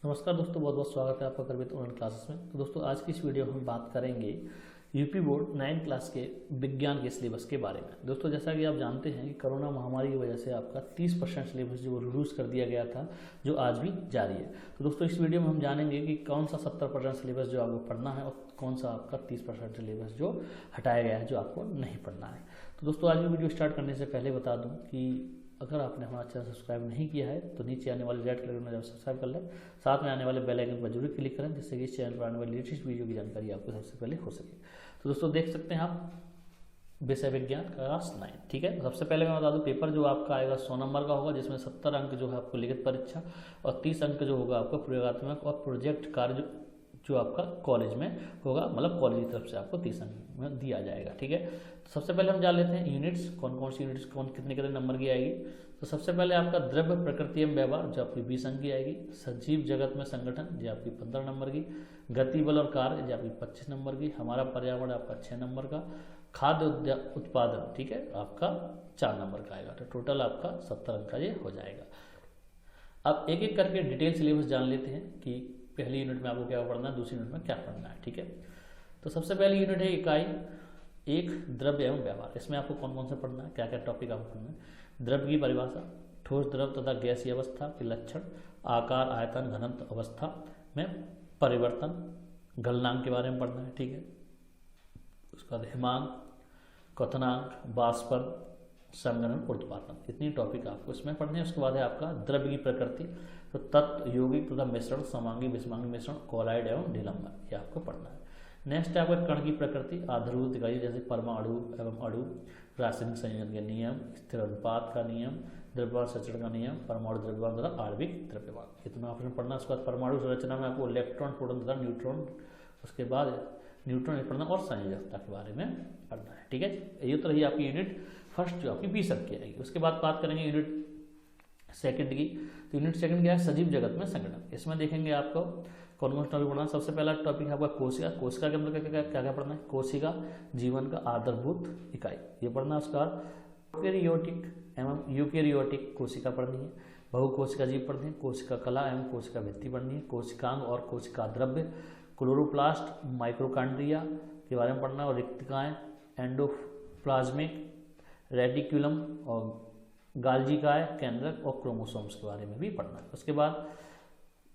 नमस्कार दोस्तों, बहुत बहुत स्वागत है आपका करबित ऑनलाइन क्लासेस में। तो दोस्तों आज की इस वीडियो में हम बात करेंगे यूपी बोर्ड 9th क्लास के विज्ञान के सिलेबस के बारे में। दोस्तों जैसा कि आप जानते हैं कि कोरोना महामारी की वजह से आपका 30% सिलेबस जो रिड्यूस कर दिया गया था, जो आज भी जारी है। तो दोस्तों इस वीडियो में हम जानेंगे कि कौन सा 70% सिलेबस जो आपको पढ़ना है और कौन सा आपका 30% सिलेबस जो हटाया गया है, जो आपको नहीं पढ़ना है। तो दोस्तों आज भी वीडियो स्टार्ट करने से पहले बता दूँ कि अगर आपने हमारा चैनल सब्सक्राइब नहीं किया है तो नीचे आने वाले रेड कलर में सब्सक्राइब कर लें, साथ में आने वाले बेल आइकन पर जरूर क्लिक करें, जिससे कि इस चैनल पर आने वाली लेटेस्ट वीडियो की जानकारी आपको सबसे पहले हो सके। तो दोस्तों देख सकते हैं आप विषय विज्ञान क्लास 9, ठीक है। तो सबसे पहले मैं बता दूं पेपर जो आपका आएगा 100 नंबर का होगा, जिसमें 70 अंक जो है आपको लिखित परीक्षा और 30 अंक जो होगा आपका प्रयोगात्मक और प्रोजेक्ट कार्य जो आपका कॉलेज में होगा, मतलब कॉलेज की तरफ से आपको 30 अंक में दिया जाएगा, ठीक है। तो सबसे पहले हम जान लेते हैं यूनिट्स, कौन कौन सी यूनिट्स कितने कितने नंबर की आएगी। तो सबसे पहले आपका द्रव्य प्रकृति एवं व्यवहार जो आपकी 20 अंक की आएगी, सजीव जगत में संगठन जो आपकी 15 नंबर की, गति बल और कार्य जो आपकी 25 नंबर की, हमारा पर्यावरण आपका 6 नंबर का, खाद्य उत्पादन, ठीक है, आपका 4 नंबर का आएगा। तो टोटल आपका 70 अंक का ये हो जाएगा। अब एक एक करके डिटेल सिलेबस जान लेते हैं कि पहली यूनिट में आपको क्या पढ़ना है, दूसरी यूनिट में क्या पढ़ना है, ठीक है। तो सबसे पहली यूनिट है इकाई 1 द्रव्य एवं व्यवहार। इसमें आपको कौन कौन सा पढ़ना है, क्या क्या टॉपिक आपको पढ़ना है। द्रव्य की परिभाषा, ठोस द्रव तथा गैसीय अवस्था के लक्षण, आकार आयतन घनत्व अवस्था में परिवर्तन, गलनांक के बारे में पढ़ना है, ठीक है। उसके बाद हिमांक, क्वथनांक, बाष्पन, संगणन, ऊर्ध्वपातन, इतनी टॉपिक आपको इसमें पढ़ने हैं। उसके बाद है आपका द्रव्य की प्रकृति, तो तत्व, यौगिक तथा मिश्रण, समांगी विषमांगी मिश्रण, कोलाइड एवं निलंबन, ये आपको पढ़ना है। नेक्स्ट है आपका कण की प्रकृति, आधारभूत इकाई जैसे परमाणु एवं अणु, रासायनिक संयोजन के नियम, स्थिर अनुपात का नियम, द्रव्यमान संचरण का नियम, परमाणु द्रव्यमान तथा आणविक द्रव्यमान, इतना आपने पढ़ना। उसके बाद परमाणु संरचना में आपको इलेक्ट्रॉन, प्रोटॉन तथा न्यूट्रॉन, उसके बाद न्यूट्रॉन पढ़ना और संयोजकता के बारे में पढ़ना है, ठीक है। ये तो रही आपकी यूनिट फर्स्ट जो आपकी 20 अंक की आएगी। उसके बाद बात करेंगे यूनिट सेकंड की। तो यूनिट सेकंड क्या है, सजीव जगत में संगठन। इसमें देखेंगे आपको कौन कौन टॉपिक पढ़ना है। सबसे पहला टॉपिक है आपका कोशिका। कोशिका के अंदर क्या क्या पढ़ना है, कोशिका जीवन का आधारभूत इकाई, ये पढ़ना है। उसके बाद यूकेरियोटिक एवं यूकेरियोटिक कोशिका पढ़नी है, बहुकोशिका जीव पढ़नी है, कोशिका कला एवं कोशिका भित्ति पढ़नी है, कोशिकांग और कोशिका द्रव्य, क्लोरोप्लास्ट, माइक्रोकांड्रिया के बारे में पढ़ना है, और रिक्तिकाएं, एंडोप्लाज्मिक रेटिक्यूलम और गाल्जिकाय, केंद्रक और क्रोमोसोम्स के बारे में भी पढ़ना है। उसके बाद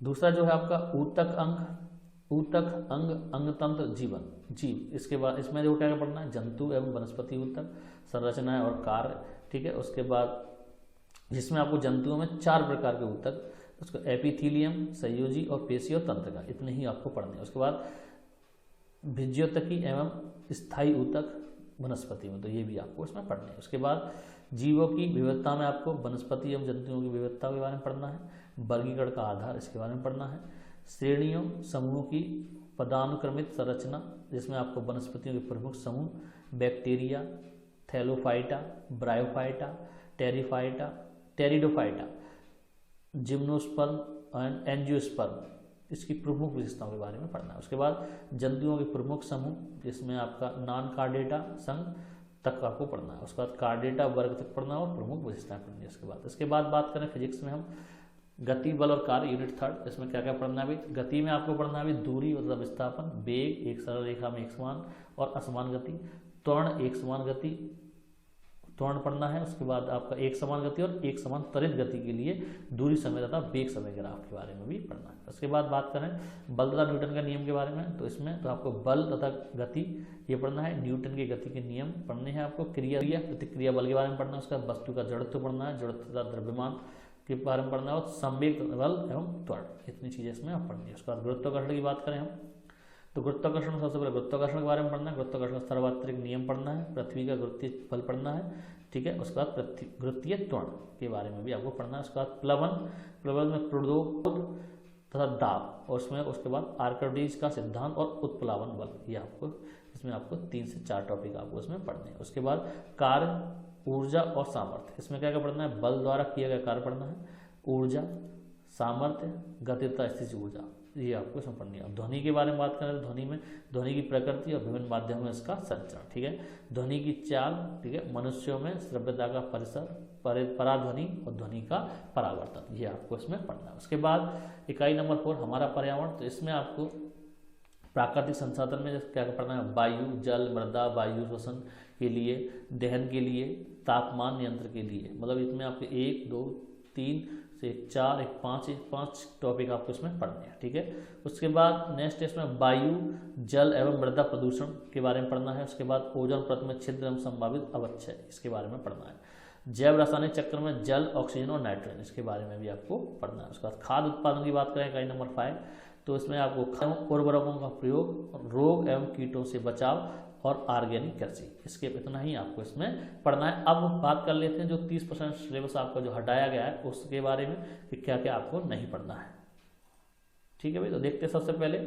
दूसरा जो है आपका ऊतक अंग, ऊतक अंग, अंगतंत्र, जीव। इसके बाद इसमें जो क्या पढ़ना है, जंतु एवं वनस्पति ऊतक, संरचना और कार्य, ठीक है। उसके बाद जिसमें आपको जंतुओं में 4 प्रकार के ऊतक, उसको एपिथीलियम, संयोजी और पेशी और तंत्रिका, इतने ही आपको पढ़ने हैं। उसके बाद भिज्योतकी एवं स्थायी ऊतक वनस्पति में, तो ये भी आपको इसमें पढ़ने हैं। उसके बाद जीवों की विविधता में आपको वनस्पति एवं जंतुओं की विविधता के बारे में पढ़ना है, वर्गीकरण का आधार, इसके बारे में पढ़ना है, श्रेणियों समूहों की पदानुक्रमित संरचना, जिसमें आपको वनस्पतियों के प्रमुख समूह, bacteria, Thallophyta, bryophyta, pteridophyta, gymnosperm and angiosperm, इसकी प्रमुख विशेषताओं के बारे में पढ़ना है। उसके बाद जंतुओं के प्रमुख समूह, जिसमें आपका नॉन कार्डेटा संघ तक आपको पढ़ना है। उसके बाद कार्डेटा वर्ग तक पढ़ना है और प्रमुख विशेषताएं पढ़नी है। उसके बाद बात करें फिजिक्स में हम गति बल और कार्य यूनिट 3, इसमें क्या क्या पढ़ना है भाई। गति में आपको पढ़ना है भाई दूरी मतलब विस्थापन, वेग एक सरल रेखा में एक समान और असमान गति, त्वरण एक समान गति, त्वरण पढ़ना है। उसके बाद आपका एक समान गति और एक समान त्वरित गति के लिए दूरी समय तथा वेग समय ग्राफ के बारे में भी पढ़ना है। उसके बाद बात करें बल तथा न्यूटन के नियम के बारे में, तो इसमें तो आपको बल तथा गति ये पढ़ना है, न्यूटन की गति के नियम पढ़ने हैं आपको, क्रिया प्रतिक्रिया बल के बारे में पढ़ना है। उसका वस्तु का जड़त्व पढ़ना है, जड़त्व तथा द्रव्यमान के बारे में पढ़ना है, और संवेग बल एवं त्वरण, इतनी चीजें इसमें आप पढ़नी है। उसके बाद गुरुत्वाकर्षण की बात करें हम, तो गुरुत्वाकर्षण में सबसे पहले गुरुत्वाकर्षण के बारे में पढ़ना है, गुरुत्वाकर्षण का सार्वत्रिक नियम पढ़ना है, पृथ्वी का गुरुत्वीय बल पढ़ना है, ठीक है। उसके बाद गुरुत्वीय त्वरण के बारे में भी आपको पढ़ना है। उसके बाद प्लवन में प्रोद्योग तथा दाब, और उसके बाद आर्किमिडीज का सिद्धांत और उत्प्लावन बल, ये आपको इसमें आपको 3 से 4 टॉपिक आपको इसमें पढ़ने हैं। उसके बाद कार्य, ऊर्जा और सामर्थ्य, इसमें क्या क्या पढ़ना है, बल द्वारा किया गया कार्य पढ़ना है, ऊर्जा, सामर्थ्य, गतिता, स्थिति ऊर्जा, ये आपको इसमें पढ़नी है। अब ध्वनि के बारे में बात करें तो ध्वनि में ध्वनि की प्रकृति और विभिन्न माध्यमों में इसका संचरण, ठीक है। ध्वनि की चाल, ठीक है। मनुष्यों में श्रव्यता का परिसर, पराध्वनि और ध्वनि का परावर्तन, ये आपको इसमें पढ़ना है। उसके बाद इकाई नंबर 4 हमारा पर्यावरण, तो इसमें आपको प्राकृतिक संसाधन में क्या पढ़ना है, वायु, जल, मृदा, वायु श्वसन के लिए, दहन के लिए, तापमान नियंत्रण के लिए, मतलब इसमें आपके 1 2 3 से 4 एक 5 टॉपिक आपको इसमें पढ़ने हैं, ठीक है। उसके बाद नेक्स्ट इसमें वायु, जल एवं मृदा प्रदूषण के बारे में पढ़ना है। उसके बाद ओजोन परत में छिद्र एवं संभावित अवक्षय, इसके बारे में पढ़ना है। जैव रासायनिक चक्र में जल, ऑक्सीजन और नाइट्रोजन, इसके बारे में भी आपको पढ़ना है। उसके बाद खाद्य उत्पादन की बात करें इकाई नंबर 5, तो इसमें आपको उर्वरकों का प्रयोग, रोग एवं कीटों से बचाव और ऑर्गेनिक कृषि, इसके इतना ही आपको इसमें पढ़ना है। अब बात कर लेते हैं जो 30% सिलेबस आपका जो हटाया गया है उसके बारे में कि क्या क्या आपको नहीं पढ़ना है, ठीक है भाई। तो देखते हैं सबसे पहले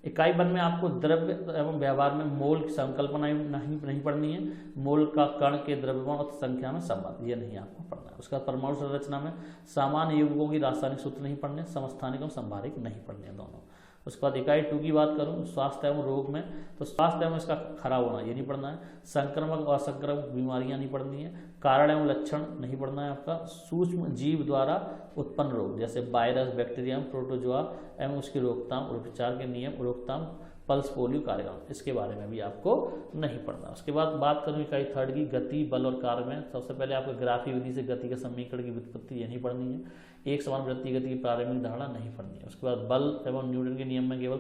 इकाई 1 में आपको द्रव्य एवं व्यवहार में मोल की संकल्पना नहीं पढ़नी है। मोल का कण के द्रव्यमान और संख्या में संबंध, ये नहीं आपको पढ़ना है। उसका परमाणु संरचना में सामान्य यौगिकों की रासायनिक सूत्र नहीं पढ़ने, समस्थानिक और संभारिक नहीं पढ़ने दोनों। उसके बाद इकाई 2 की बात करूं स्वास्थ्य एवं रोग में, तो स्वास्थ्य एवं इसका खराब होना ये नहीं पढ़ना है। संक्रमक और असंक्रमक बीमारियां नहीं पढ़नी है। कारण एवं लक्षण नहीं पढ़ना है आपका। सूक्ष्म जीव द्वारा उत्पन्न रोग जैसे वायरस, बैक्टीरिया, प्रोटोजोआ एवं उसकी रोकथाम और उपचार के नियम, रोकथाम, पल्स पोलियो कार्यक्रम, इसके बारे में भी आपको नहीं पढ़ना। उसके बाद बात करूं इकाई 3 की गति, बल और कार्य में, सबसे पहले आपको ग्राफी विधि से गति के समीकरण की व्युत्पत्ति ये नहीं पढ़नी है। एक समान वृत्तीय गति की प्रारंभिक धारणा नहीं पढ़नी है। उसके बाद बल एवं न्यूटन के नियम में केवल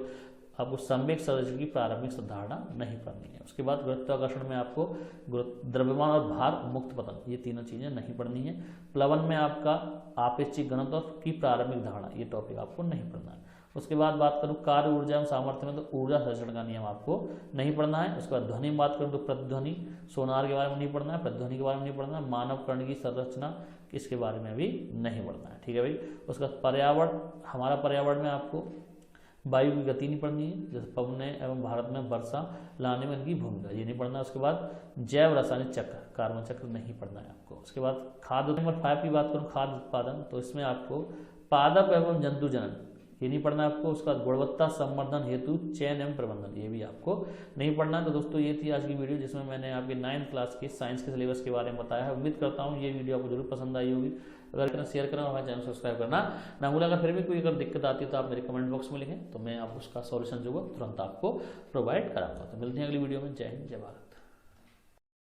आपको संवेग संरचना की प्रारंभिक धारणा नहीं पढ़नी है। उसके बाद गुरुत्वाकर्षण में आपको द्रव्यमान और भार, मुक्त पतन, ये तीनों चीजें नहीं पढ़नी है। प्लवन में आपका आपेक्षिक घनत्व की प्रारंभिक धारणा, ये टॉपिक आपको नहीं पढ़ना है। उसके बाद बात करूं कार्य, ऊर्जा एवं सामर्थ्य में, तो ऊर्जा संरक्षण का नियम आपको नहीं पढ़ना है। उसके बाद ध्वनि में बात करूं तो प्रतिध्वनि, सोनार के बारे में नहीं पढ़ना है, प्रतिध्वनि के बारे में नहीं पढ़ना है। मानव कर्ण की संरचना, इसके बारे में भी नहीं पढ़ना है, ठीक है भाई। उसके बाद पर्यावरण, हमारा पर्यावरण में आपको वायु की गति नहीं पढ़नी है, जैसे पवने एवं भारत में वर्षा लाने में इनकी भूमिका, ये नहीं पढ़ना है। उसके बाद जैव रासायनिक चक्र, कार्बन चक्र नहीं पढ़ना है आपको। उसके बाद खाद्य नंबर 5 की बात करूं खाद्य उत्पादन, तो इसमें आपको पादप एवं जंतु जनन ये नहीं पढ़ना है आपको। उसका गुणवत्ता संवर्धन हेतु चयन एवं प्रबंधन, ये भी आपको नहीं पढ़ना है। तो दोस्तों ये थी आज की वीडियो जिसमें मैंने आपके 9th क्लास के साइंस के सिलेबस के बारे में बताया है। उम्मीद करता हूँ ये वीडियो आपको जरूर पसंद आई होगी। अगर शेयर करना, हमारे चैनल सब्सक्राइब करना ना भूलें। अगर फिर भी कोई अगर दिक्कत आती है तो आप मेरे कमेंट बॉक्स में लिखें, तो मैं आप उसका सॉल्यूशन जो तुरंत आपको प्रोवाइड कराऊंगा। तो मिलते हैं अगली वीडियो में। जय हिंद, जय भारत।